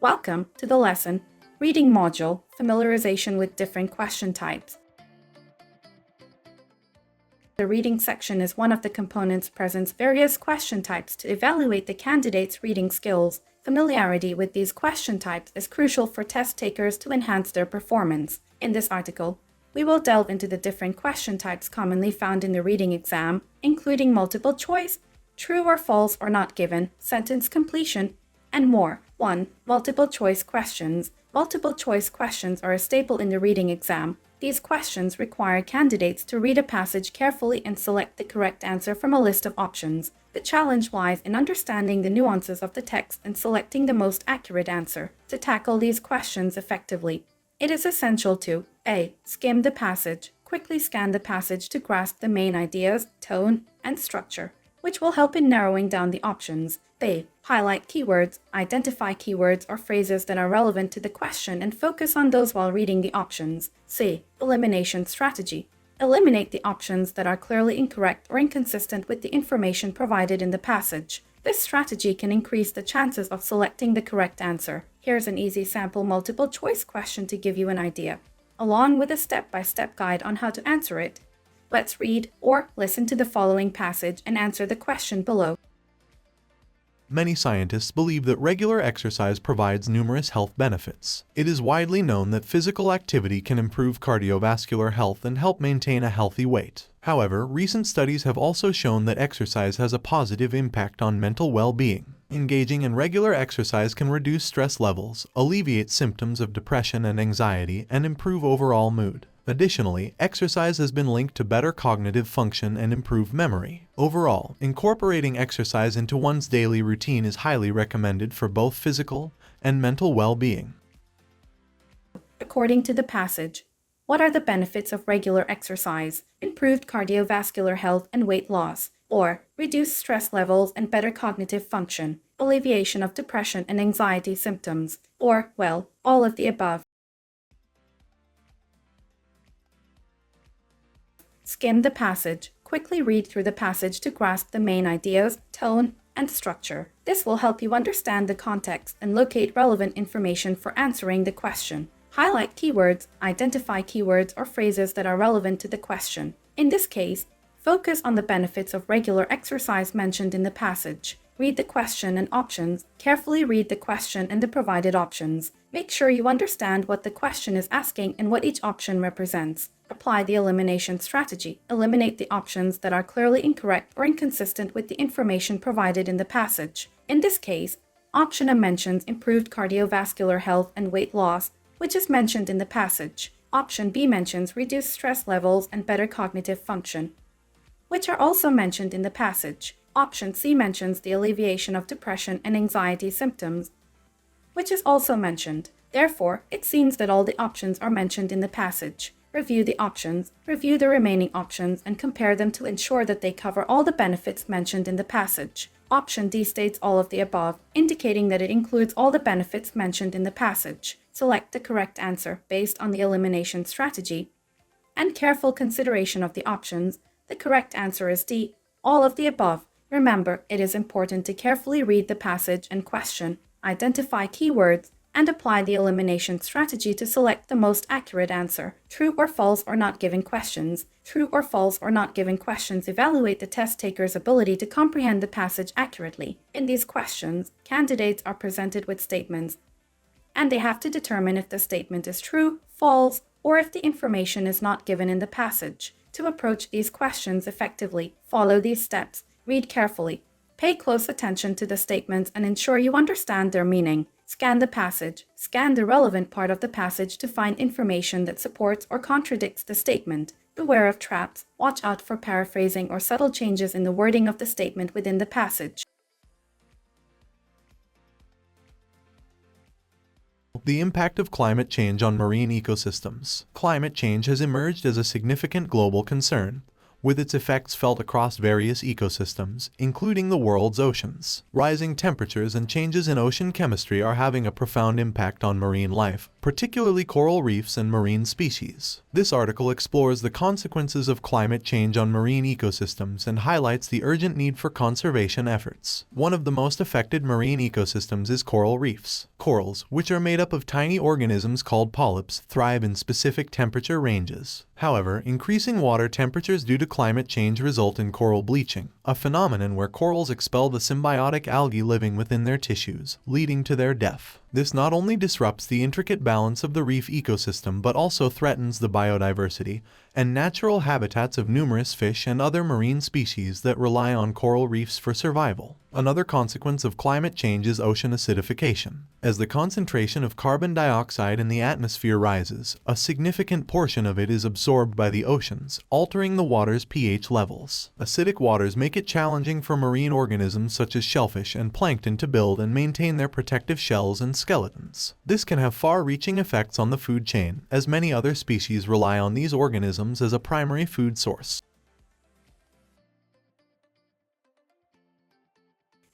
Welcome to the lesson, Reading Module, Familiarization with Different Question Types. The reading section is one of the components presents various question types to evaluate the candidate's reading skills. Familiarity with these question types is crucial for test takers to enhance their performance. In this article, we will delve into the different question types commonly found in the reading exam, including multiple choice, true or false or not given, sentence completion, and more. 1. Multiple choice questions. Multiple choice questions are a staple in the reading exam. These questions require candidates to read a passage carefully and select the correct answer from a list of options. The challenge lies in understanding the nuances of the text and selecting the most accurate answer. To tackle these questions effectively, it is essential to A. Skim the passage. Quickly scan the passage to grasp the main ideas, tone, and structure, which will help in narrowing down the options. B. Highlight keywords. Identify keywords or phrases that are relevant to the question and focus on those while reading the options. C. Elimination strategy. Eliminate the options that are clearly incorrect or inconsistent with the information provided in the passage. This strategy can increase the chances of selecting the correct answer. Here's an easy sample multiple choice question to give you an idea, along with a step-by-step guide on how to answer it. Let's read or listen to the following passage and answer the question below. Many scientists believe that regular exercise provides numerous health benefits. It is widely known that physical activity can improve cardiovascular health and help maintain a healthy weight. However, recent studies have also shown that exercise has a positive impact on mental well-being. Engaging in regular exercise can reduce stress levels, alleviate symptoms of depression and anxiety, and improve overall mood. Additionally, exercise has been linked to better cognitive function and improved memory. Overall, incorporating exercise into one's daily routine is highly recommended for both physical and mental well-being. According to the passage, what are the benefits of regular exercise? Improved cardiovascular health and weight loss, or reduced stress levels and better cognitive function, alleviation of depression and anxiety symptoms, or, well, all of the above. Skim the passage. Quickly read through the passage to grasp the main ideas, tone, and structure. This will help you understand the context and locate relevant information for answering the question. Highlight keywords. Identify keywords or phrases that are relevant to the question. In this case, focus on the benefits of regular exercise mentioned in the passage. Read the question and options. Carefully read the question and the provided options. Make sure you understand what the question is asking and what each option represents. Apply the elimination strategy. Eliminate the options that are clearly incorrect or inconsistent with the information provided in the passage. In this case, option A mentions improved cardiovascular health and weight loss, which is mentioned in the passage. Option B mentions reduced stress levels and better cognitive function, which are also mentioned in the passage. Option C mentions the alleviation of depression and anxiety symptoms, which is also mentioned. Therefore, it seems that all the options are mentioned in the passage. Review the options, review the remaining options, and compare them to ensure that they cover all the benefits mentioned in the passage. Option D states all of the above, indicating that it includes all the benefits mentioned in the passage. Select the correct answer based on the elimination strategy and careful consideration of the options. The correct answer is D, all of the above. Remember, it is important to carefully read the passage and question, identify keywords, and apply the elimination strategy to select the most accurate answer. True or false or not given questions. True or false or not given questions evaluate the test taker's ability to comprehend the passage accurately. In these questions, candidates are presented with statements, and they have to determine if the statement is true, false, or if the information is not given in the passage. To approach these questions effectively, follow these steps. Read carefully. Pay close attention to the statements and ensure you understand their meaning. Scan the passage. Scan the relevant part of the passage to find information that supports or contradicts the statement. Beware of traps. Watch out for paraphrasing or subtle changes in the wording of the statement within the passage. The impact of climate change on marine ecosystems. Climate change has emerged as a significant global concern. with its effects felt across various ecosystems, including the world's oceans. Rising temperatures and changes in ocean chemistry are having a profound impact on marine life, particularly coral reefs and marine species. This article explores the consequences of climate change on marine ecosystems and highlights the urgent need for conservation efforts. One of the most affected marine ecosystems is coral reefs. Corals, which are made up of tiny organisms called polyps, thrive in specific temperature ranges. However, increasing water temperatures due to climate change result in coral bleaching, a phenomenon where corals expel the symbiotic algae living within their tissues, leading to their death. This not only disrupts the intricate balance of the reef ecosystem but also threatens the biodiversity and natural habitats of numerous fish and other marine species that rely on coral reefs for survival. Another consequence of climate change is ocean acidification. As the concentration of carbon dioxide in the atmosphere rises, a significant portion of it is absorbed by the oceans, altering the water's pH levels. Acidic waters make it challenging for marine organisms such as shellfish and plankton to build and maintain their protective shells and skeletons. This can have far-reaching effects on the food chain, as many other species rely on these organisms as a primary food source.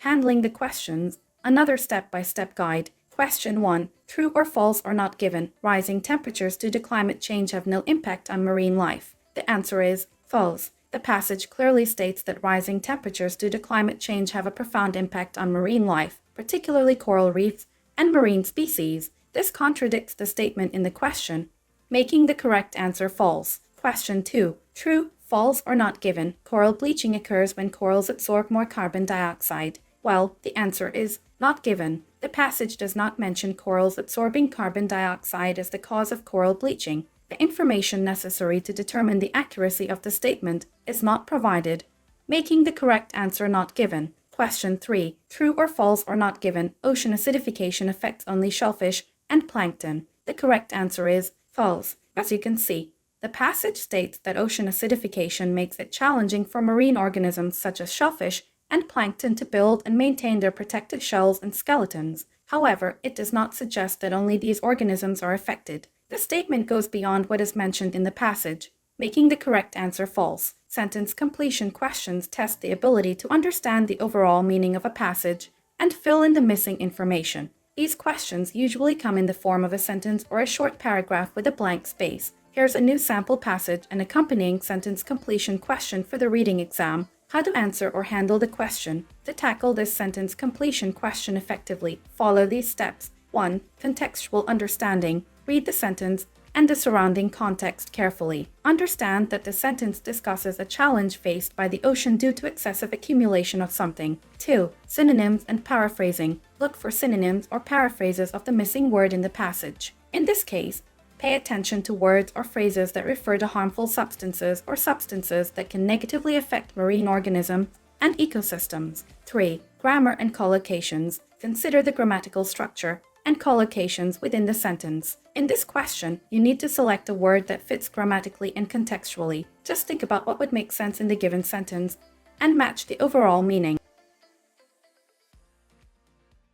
Handling the questions, another step-by-step guide. Question 1. True or false or not given, rising temperatures due to climate change have no impact on marine life? The answer is false. The passage clearly states that rising temperatures due to climate change have a profound impact on marine life, particularly coral reefs and marine species. This contradicts the statement in the question, making the correct answer false. Question 2. True, false or not given, coral bleaching occurs when corals absorb more carbon dioxide. Well, the answer is not given. The passage does not mention corals absorbing carbon dioxide as the cause of coral bleaching. The information necessary to determine the accuracy of the statement is not provided, making the correct answer not given. Question 3. True or false or not given, ocean acidification affects only shellfish and plankton. The correct answer is false. As you can see, the passage states that ocean acidification makes it challenging for marine organisms such as shellfish and plankton to build and maintain their protective shells and skeletons. However, it does not suggest that only these organisms are affected. The statement goes beyond what is mentioned in the passage, making the correct answer false. Sentence completion questions test the ability to understand the overall meaning of a passage and fill in the missing information. These questions usually come in the form of a sentence or a short paragraph with a blank space. Here's a new sample passage and accompanying sentence completion question for the reading exam. How to answer or handle the question. To tackle this sentence completion question effectively, follow these steps. 1. Contextual understanding. Read the sentence and the surrounding context carefully. Understand that the sentence discusses a challenge faced by the ocean due to excessive accumulation of something. 2. Synonyms and paraphrasing. Look for synonyms or paraphrases of the missing word in the passage. In this case, pay attention to words or phrases that refer to harmful substances or substances that can negatively affect marine organisms and ecosystems. 3. Grammar and collocations. Consider the grammatical structure and collocations within the sentence. In this question, you need to select a word that fits grammatically and contextually. Just think about what would make sense in the given sentence and match the overall meaning.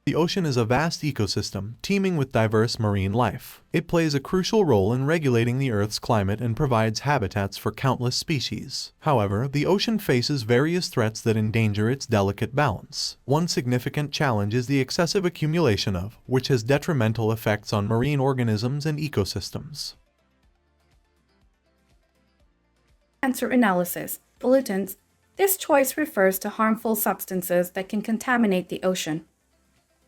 The ocean is a vast ecosystem teeming with diverse marine life. It plays a crucial role in regulating the Earth's climate and provides habitats for countless species. However, the ocean faces various threats that endanger its delicate balance. One significant challenge is the excessive accumulation of, which has detrimental effects on marine organisms and ecosystems. Answer analysis. Pollutants. This choice refers to harmful substances that can contaminate the ocean,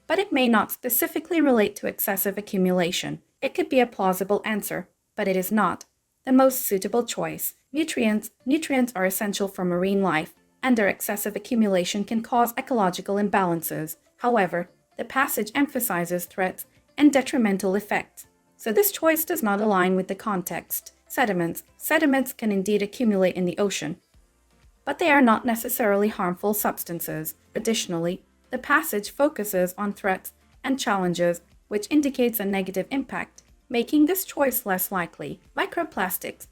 but it may not specifically relate to excessive accumulation. It could be a plausible answer, but it is not the most suitable choice. Nutrients are essential for marine life, and their excessive accumulation can cause ecological imbalances. However, the passage emphasizes threats and detrimental effects, so this choice does not align with the context. Sediments can indeed accumulate in the ocean, but they are not necessarily harmful substances. Additionally, the passage focuses on threats and challenges, which indicates a negative impact, making this choice less likely. Microplastics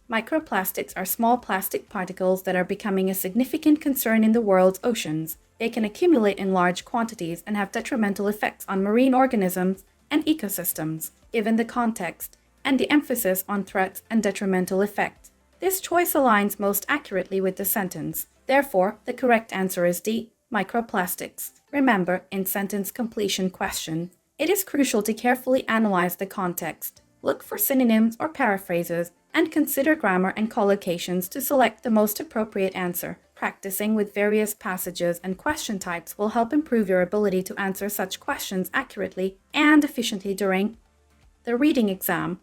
are small plastic particles that are becoming a significant concern in the world's oceans. They can accumulate in large quantities and have detrimental effects on marine organisms and ecosystems. Given the context and the emphasis on threats and detrimental effects, This choice aligns most accurately with the sentence. Therefore, the correct answer is D, microplastics. Remember, in sentence completion question, it is crucial to carefully analyze the context. Look for synonyms or paraphrases, and consider grammar and collocations to select the most appropriate answer. Practicing with various passages and question types will help improve your ability to answer such questions accurately and efficiently during the reading exam.